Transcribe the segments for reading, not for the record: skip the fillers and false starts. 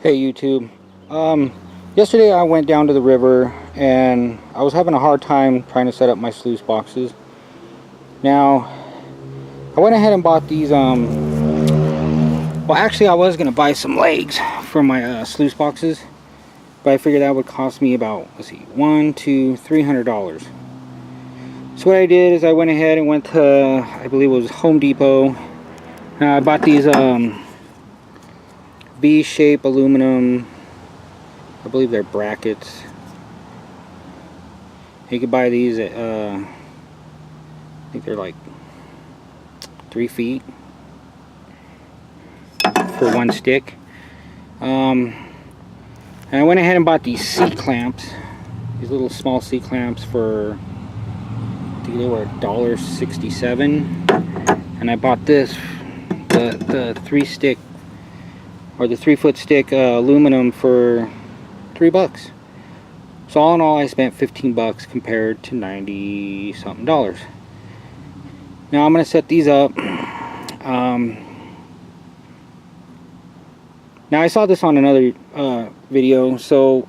Hey YouTube. Yesterday I went down to the river and I was having a hard time trying to set up my sluice boxes. Now, I went ahead and bought these, well actually I was going to buy some legs for my sluice boxes, but I figured that would cost me about, let's see, $300. So what I did is I went ahead and went to, I believe it was Home Depot. I bought these V-shape aluminum, I believe they're brackets. You could buy these at, I think they're like 3 feet for one stick. And I went ahead and bought these C-clamps, these little small C-clamps for, I think they were $1.67. And I bought this, the 3-stick, or the 3-foot stick aluminum for $3. So all in all I spent $15 compared to 90 something dollars. Now I'm going to set these up. Now I saw this on another video, so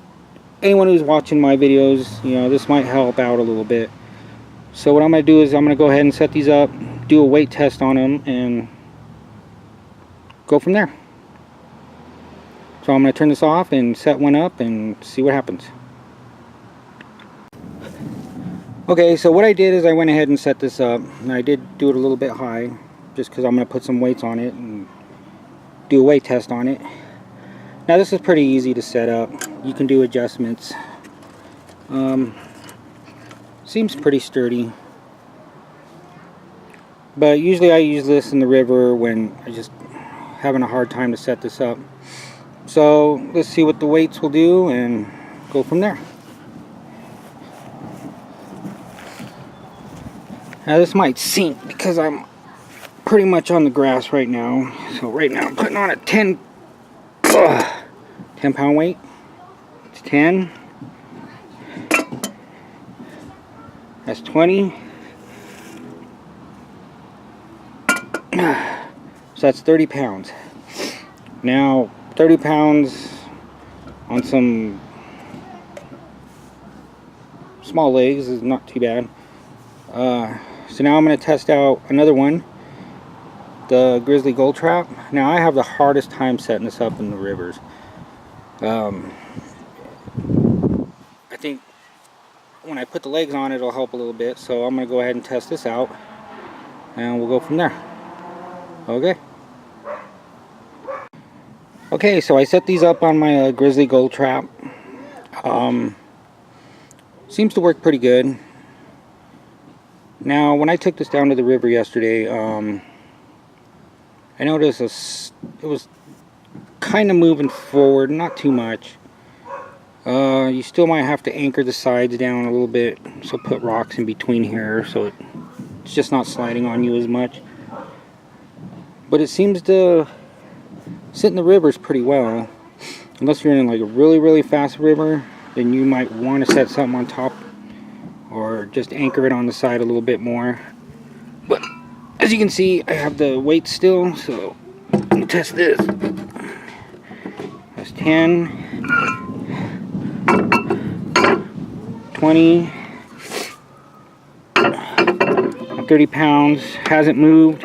anyone who's watching my videos, you know, this might help out a little bit. So what I'm going to do is I'm going to go ahead and set these up, do a weight test on them, and go from there. So I'm going to turn this off and set one up and see what happens. Okay, so what I did is I went ahead and set this up. And I did do it a little bit high, just because I'm going to put some weights on it and do a weight test on it. Now this is pretty easy to set up. You can do adjustments. Seems pretty sturdy. But usually I use this in the river when I just having a hard time to set this up. So let's see what the weights will do and go from there. Now this might sink because I'm pretty much on the grass right now. So right now I'm putting on a 10 pound weight. It's 10. That's 20. So that's 30 pounds. Now 30 pounds on some small legs is not too bad. So now I'm going to test out another one, the Grizzly Gold Trap. Now I have the hardest time setting this up in the rivers. I think when I put the legs on it'll help a little bit, so I'm going to go ahead and test this out and we'll go from there. Okay, so I set these up on my Grizzly Gold Trap. Seems to work pretty good. Now, when I took this down to the river yesterday, I noticed it was kind of moving forward, not too much. You still might have to anchor the sides down a little bit, so put rocks in between here so it's just not sliding on you as much. But it seems to sit in the rivers pretty well. Unless you're in like a really fast river, then you might want to set something on top or just anchor it on the side a little bit more. But as you can see, I have the weight still, so let me test this. That's 10, 20, 30 pounds. Hasn't moved.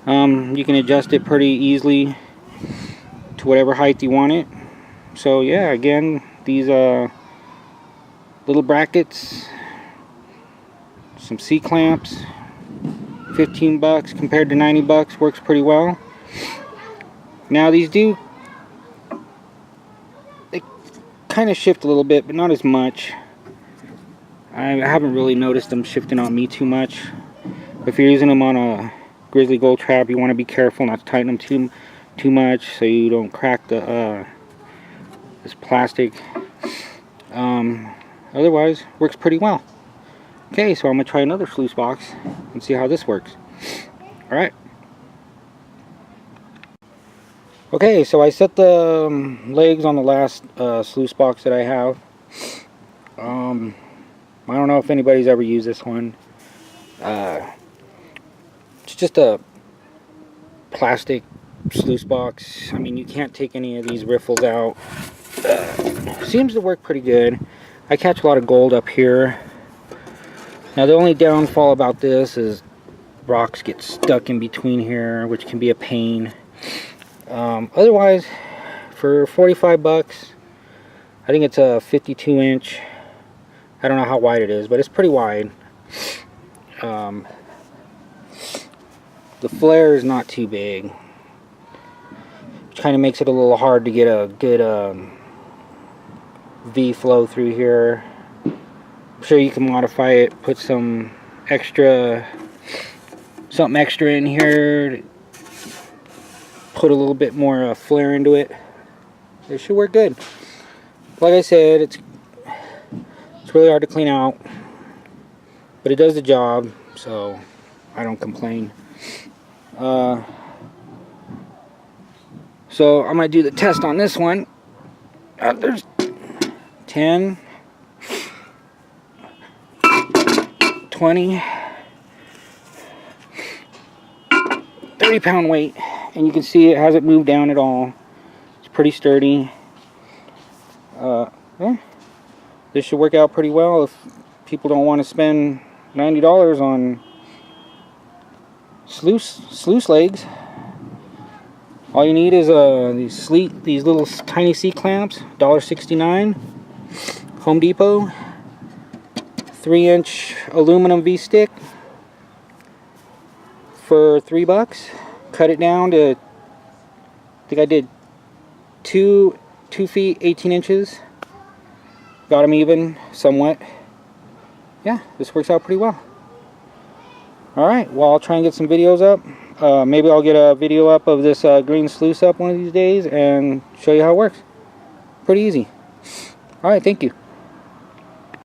You can adjust it pretty easily to whatever height you want it. So yeah, again, these little brackets, some C-clamps, $15 compared to $90, works pretty well. Now these they kind of shift a little bit, but not as much. I haven't really noticed them shifting on me too much. If you're using them on a Grizzly Gold Trap, you want to be careful not to tighten them too much so you don't crack the this plastic. Otherwise, works pretty well. Okay, so I'm gonna try another sluice box and see how this works. All right. Okay, so I set the legs on the last sluice box that I have. I don't know if anybody's ever used this one. It's just a plastic sluice box. I mean, you can't take any of these riffles out. Seems to work pretty good. I catch a lot of gold up here. Now the only downfall about this is rocks get stuck in between here, which can be a pain. Otherwise, for 45 bucks, I think it's a 52 inch. I don't know how wide it is, but it's pretty wide. The flare is not too big, which kind of makes it a little hard to get a good V flow through here. I'm sure you can modify it, put something extra in here to put a little bit more flare into it. It should work good. Like I said, it's really hard to clean out, but it does the job, so I don't complain. So I'm going to do the test on this one. There's 10, 20, 30 pound weight, and you can see it hasn't moved down at all. It's pretty sturdy. Yeah, this should work out pretty well if people don't want to spend $90 on sluice legs. All you need is these little tiny C-clamps, $1.69, Home Depot, 3-inch aluminum V-stick for $3. Cut it down to, I think I did 2 feet 18 inches. Got them even somewhat. Yeah, this works out pretty well. Alright, well, I'll try and get some videos up. Maybe I'll get a video up of this green sluice up one of these days and show you how it works. Pretty easy. Alright, thank you.